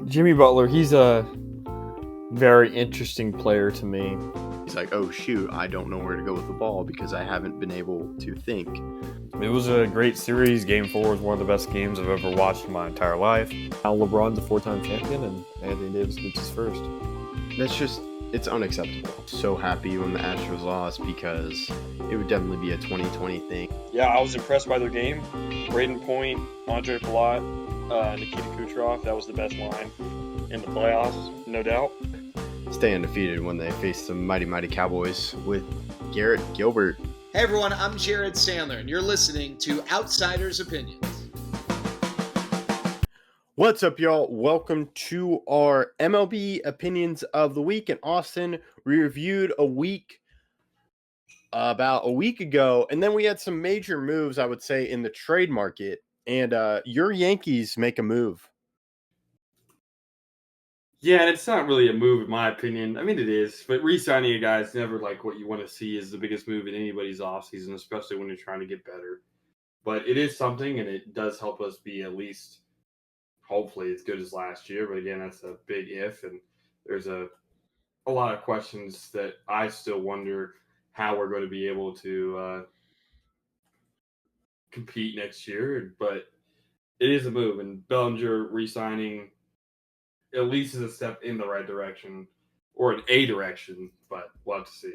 Jimmy Butler, he's a very interesting player to me. He's like, oh, shoot, I don't know where to go with the ball because I haven't been able to think. It was a great series. Game 4 was one of the best games I've ever watched in my entire life. Now LeBron's a 4-time champion, and Anthony Davis gets his first. It's unacceptable. So happy when the Astros lost because it would definitely be a 2020 thing. Yeah, I was impressed by their game. Braden Point, Andre Palat, Nikita Kucherov, that was the best line in the playoffs, no doubt. Stay undefeated when they face the mighty Cowboys with Garrett Gilbert. Hey everyone, I'm Jared Sandler, and you're listening to Outsiders Opinions. What's up, y'all? Welcome to our MLB Opinions of the Week. In Austin, we reviewed about a week ago, and then we had some major moves, I would say, in the trade market. And your Yankees make a move. Yeah, and it's not really a move, in my opinion. I mean, it is, but re-signing a guy is never like what you want to see is the biggest move in anybody's offseason, especially when you're trying to get better. But it is something, and it does help us be at least, hopefully, as good as last year. But again, that's a big if, and there's a lot of questions that I still wonder how we're going to be able to compete next year. But it is a move, and Bellinger re-signing at least is a step in the right direction, or in a direction, but we'll have to see.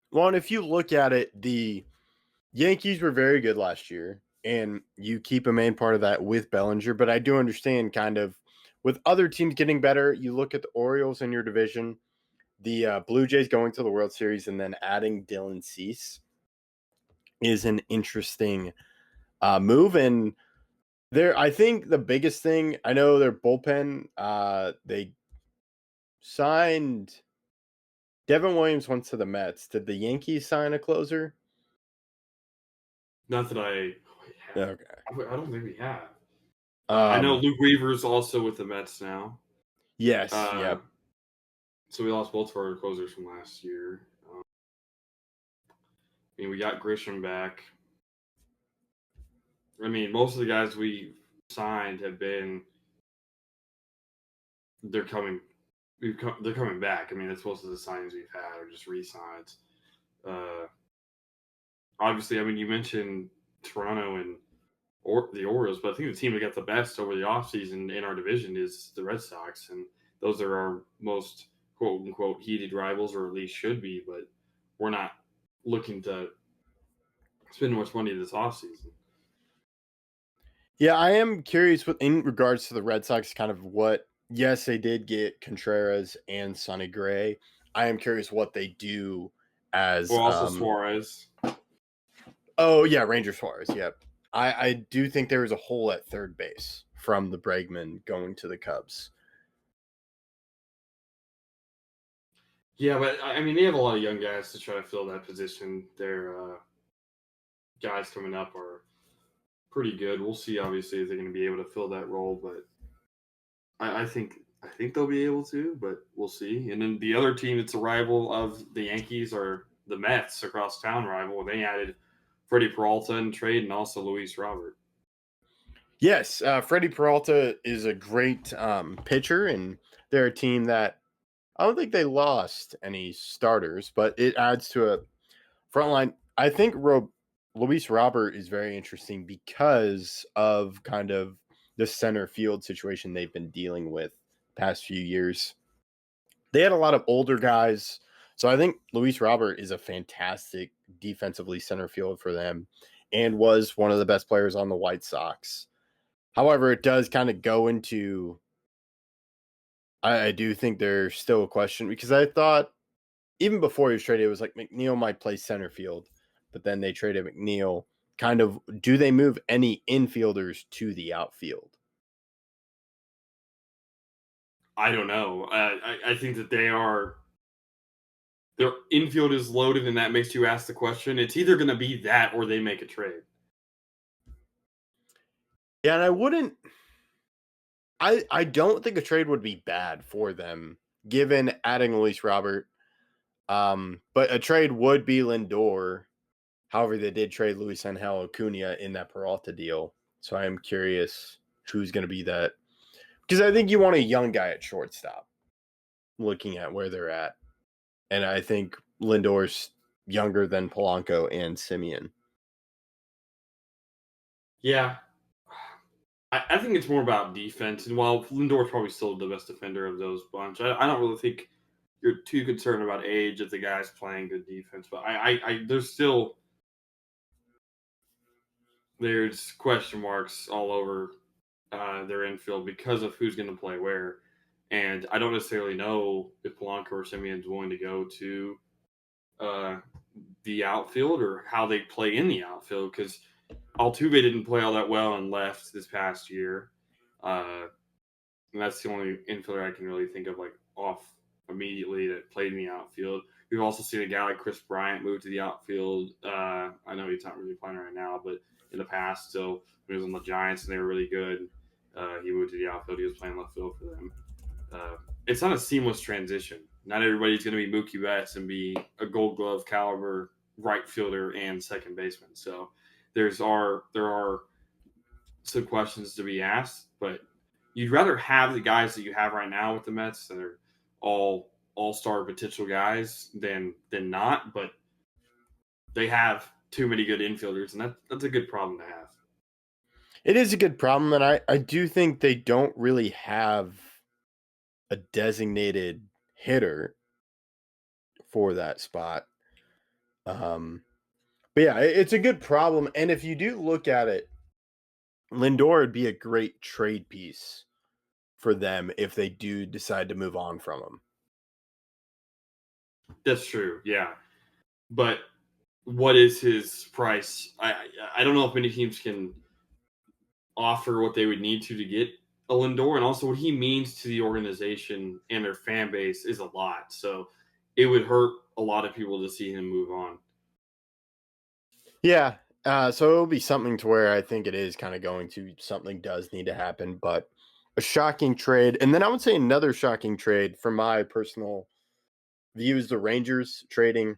Well, and if you look at it, the Yankees were very good last year, and you keep a main part of that with Bellinger. But I do understand kind of with other teams getting better, you look at the Orioles in your division, the Blue Jays going to the World Series, and then adding Dylan Cease is an interesting move. And I think the biggest thing, I know their bullpen, they signed Devin Williams went to the Mets. Did the Yankees sign a closer? Not that I have. Okay. I don't think we have. I know Luke Weaver's also with the Mets now. Yes, yep. So we lost both of our closers from last year. I mean, we got Grisham back. I mean, most of the guys we signed have been. They're coming back. I mean, that's most of the signings we've had are just re-signs. Obviously, I mean, you mentioned Toronto and the Orioles, but I think the team that got the best over the offseason in our division is the Red Sox, and those are our most quote-unquote heated rivals, or at least should be, but we're not looking to spend much money this offseason. Yeah, I am curious in regards to the Red Sox, kind of yes, they did get Contreras and Sonny Gray. I am curious what they do as... Well, also Suarez. Oh, yeah, Ranger Suarez, yep. I do think there was a hole at third base from the Bregman going to the Cubs. Yeah, but, I mean, they have a lot of young guys to try to fill that position. Their guys coming up are pretty good. We'll see, obviously, if they're going to be able to fill that role, but I think they'll be able to, but we'll see. And then the other team that's a rival of the Yankees are the Mets, across town rival. They added Freddie Peralta in trade and also Luis Robert. Yes, Freddie Peralta is a great pitcher, and they're a team that I don't think they lost any starters, but it adds to a front line. I think Luis Robert is very interesting because of kind of the center field situation they've been dealing with past few years. They had a lot of older guys, so I think Luis Robert is a fantastic defensively center field for them and was one of the best players on the White Sox. However, it does kind of go into, I do think there's still a question, because I thought even before he was traded, it was like McNeil might play center field, but then they traded McNeil. Kind of, do they move any infielders to the outfield? I don't know. I think that their infield is loaded, and that makes you ask the question. It's either going to be that or they make a trade. Yeah, and I don't think a trade would be bad for them, given adding Luis Robert. But a trade would be Lindor. However, they did trade Luis Angel Acuna in that Peralta deal. So I am curious who's going to be that Because I think you want a young guy at shortstop, looking at where they're at. And I think Lindor's younger than Polanco and Simeon. Yeah. I think it's more about defense. And while Lindor's probably still the best defender of those bunch, I don't really think you're too concerned about age if the guy's playing good defense. But there's question marks all over their infield because of who's going to play where. And I don't necessarily know if Polanco or Simeon's willing to go to the outfield or how they play in the outfield, because Altuve didn't play all that well and left this past year. And that's the only infielder I can really think of like off immediately that played in the outfield. We've also seen a guy like Chris Bryant move to the outfield. I know he's not really playing right now, but in the past, still, when he was on the Giants and they were really good, he moved to the outfield. He was playing left field for them. It's not a seamless transition. Not everybody's going to be Mookie Betts and be a Gold Glove caliber right fielder and second baseman. So there are some questions to be asked, but you'd rather have the guys that you have right now with the Mets that are all-star potential guys than not. But they have too many good infielders, and that's a good problem to have. It is a good problem, and I do think they don't really have a designated hitter for that spot. But yeah, it's a good problem. And if you do look at it, Lindor would be a great trade piece for them if they do decide to move on from him. That's true, yeah. But what is his price? I don't know if many teams can offer what they would need to get a Lindor, and also what he means to the organization and their fan base is a lot. So it would hurt a lot of people to see him move on. Yeah. So it'll be something to where I think it is kind of going to, something does need to happen, but a shocking trade. And then I would say another shocking trade from my personal view is the Rangers trading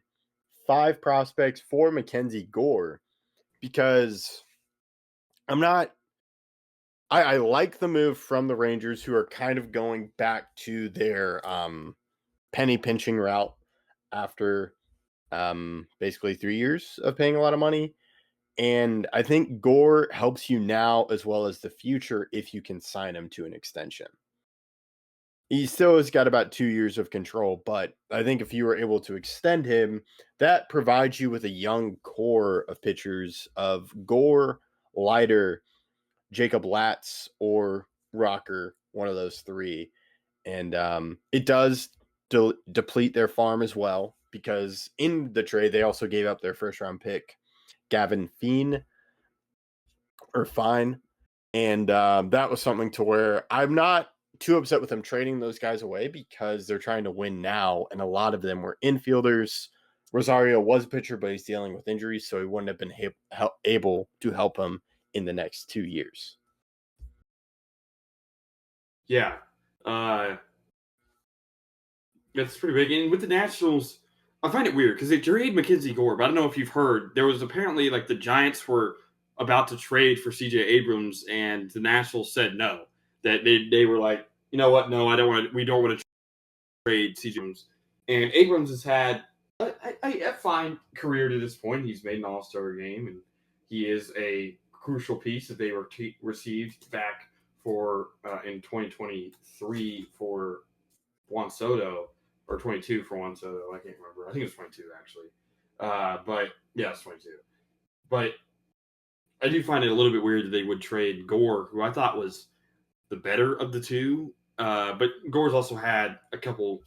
5 prospects for Mackenzie Gore, because I like the move from the Rangers, who are kind of going back to their penny pinching route after basically 3 years of paying a lot of money. And I think Gore helps you now as well as the future if you can sign him to an extension. He still has got about 2 years of control, but I think if you were able to extend him, that provides you with a young core of pitchers of Gore, Leiter, Jacob Latz, or Rocker, one of those 3. And it does deplete their farm as well, because in the trade, they also gave up their first-round pick, Gavin Fine. And that was something to where I'm not too upset with them trading those guys away, because they're trying to win now, and a lot of them were infielders. Rosario was a pitcher, but he's dealing with injuries, so he wouldn't have been able to help him in the next 2 years. Yeah. That's pretty big. And with the Nationals, I find it weird because they trade Mackenzie Gore, but I don't know if you've heard. There was apparently like the Giants were about to trade for C.J. Abrams, and the Nationals said no. That they were like, you know what? No, we don't want to trade C.J. Abrams. And Abrams has had a fine career to this point. He's made an All-Star game, and he is a crucial piece that they received back for in 2023 for Juan Soto. Or 22 for Juan Soto. I can't remember. I think it was 22, actually. But, yeah, it's 22. But I do find it a little bit weird that they would trade Gore, who I thought was the better of the two. But Gore's also had a couple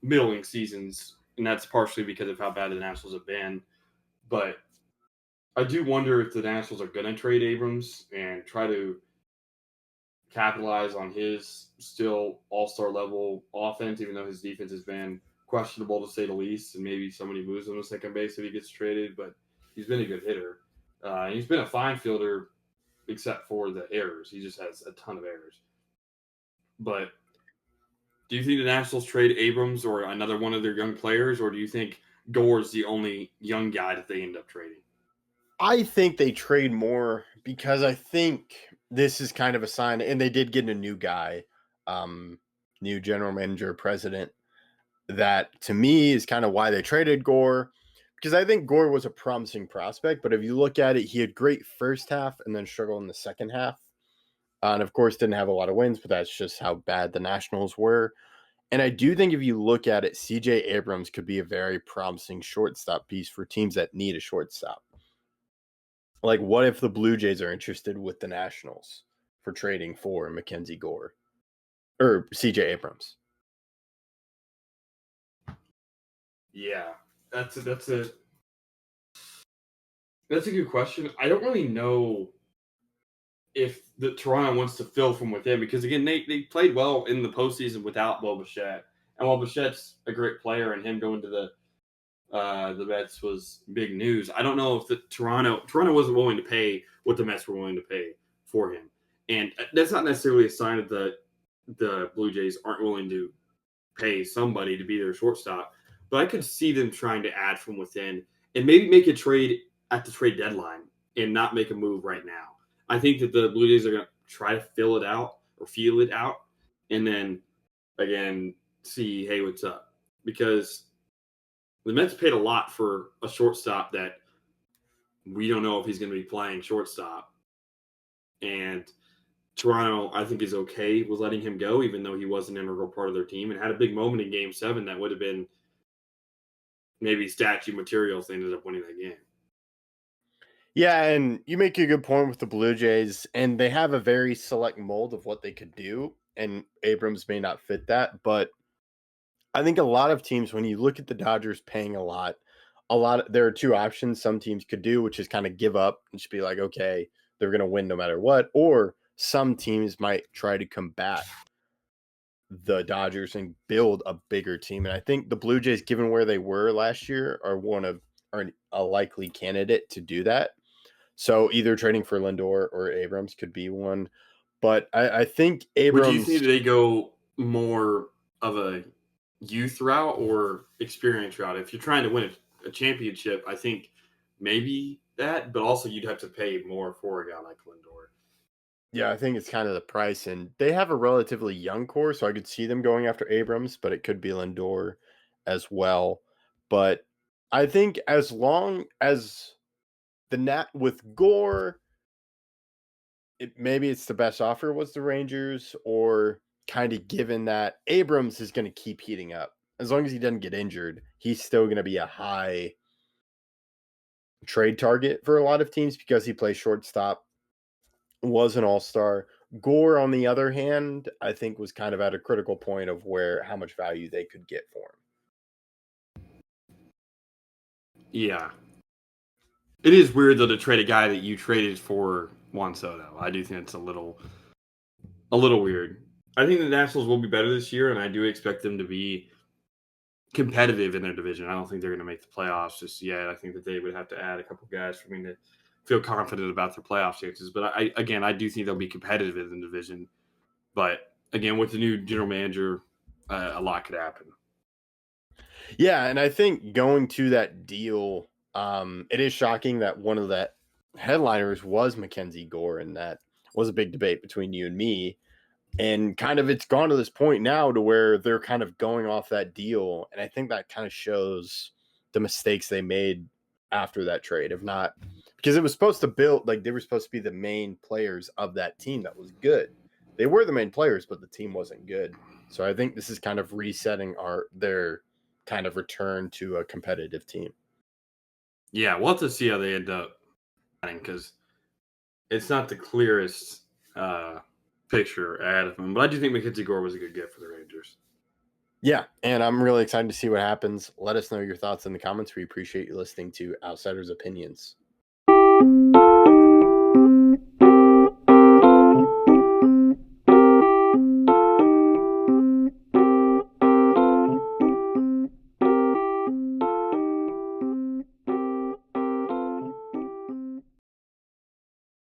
middling seasons, and that's partially because of how bad the Nationals have been. But I do wonder if the Nationals are going to trade Abrams and try to capitalize on his still all-star level offense, even though his defense has been questionable to say the least, and maybe somebody moves him to second base if he gets traded, but he's been a good hitter. He's been a fine fielder except for the errors. He just has a ton of errors. But do you think the Nationals trade Abrams or another one of their young players, or do you think Gore's the only young guy that they end up trading? I think they trade more, because I think this is kind of a sign, and they did get a new guy new general manager, president. That to me is kind of why they traded Gore, because I think Gore was a promising prospect. But if you look at it, he had great first half and then struggled in the second half. And of course, didn't have a lot of wins, but that's just how bad the Nationals were. And I do think if you look at it, CJ Abrams could be a very promising shortstop piece for teams that need a shortstop. Like, what if the Blue Jays are interested with the Nationals for trading for Mackenzie Gore or CJ Abrams? Yeah, that's a good question. I don't really know if the Toronto wants to fill from within, because again, they played well in the postseason without Bo Bichette, and while Bichette's a great player, and him going to the Mets was big news. I don't know if the Toronto wasn't willing to pay what the Mets were willing to pay for him, and that's not necessarily a sign that the Blue Jays aren't willing to pay somebody to be their shortstop. But I could see them trying to add from within and maybe make a trade at the trade deadline and not make a move right now. I think that the Blue Jays are going to try to feel it out, and then again see, hey, what's up? Because the Mets paid a lot for a shortstop that we don't know if he's going to be playing shortstop. And Toronto, I think, is okay with letting him go, even though he was an integral part of their team and had a big moment in Game 7 that would have been maybe statue material if they ended up winning that game. Yeah, and you make a good point with the Blue Jays, and they have a very select mold of what they could do, and Abrams may not fit that, but I think a lot of teams, when you look at the Dodgers paying a lot, there are two options some teams could do, which is kind of give up and just be like, okay, they're going to win no matter what, or some teams might try to combat the Dodgers and build a bigger team. And I think the Blue Jays, given where they were last year, are a likely candidate to do that. So either trading for Lindor or Abrams could be one. But I think Abrams... Would you think they go more of a youth route or experience route? If you're trying to win a championship, I think maybe that, but also you'd have to pay more for a guy like Lindor. Yeah, I think it's kind of the price. And they have a relatively young core, so I could see them going after Abrams, but it could be Lindor as well. But I think as long as with Gore, maybe it's the best offer was the Rangers, or kind of given that Abrams is going to keep heating up. As long as he doesn't get injured, he's still going to be a high trade target for a lot of teams because he plays shortstop, was an all-star. Gore, on the other hand, I think was kind of at a critical point of how much value they could get for him. Yeah. It is weird, though, to trade a guy that you traded for Juan Soto. I do think it's a little weird. I think the Nationals will be better this year, and I do expect them to be competitive in their division. I don't think they're going to make the playoffs just yet. I think that they would have to add a couple guys for me to feel confident about their playoff chances. But I do think they'll be competitive in the division. But again, with the new general manager, a lot could happen. Yeah, and I think going to that deal, it is shocking that one of the headliners was Mackenzie Gore, and that was a big debate between you and me. And kind of it's gone to this point now to where they're kind of going off that deal. And I think that kind of shows the mistakes they made after that trade. If not, because it was supposed to build, like they were supposed to be the main players of that team that was good. They were the main players, but the team wasn't good. So I think this is kind of resetting their kind of return to a competitive team. Yeah, we'll have to see how they end up, because it's not the clearest picture ahead of him. But I do think Mackenzie Gore was a good get for the Rangers. Yeah, and I'm really excited to see what happens. Let us know your thoughts in the comments. We appreciate you listening to Outsiders Opinions.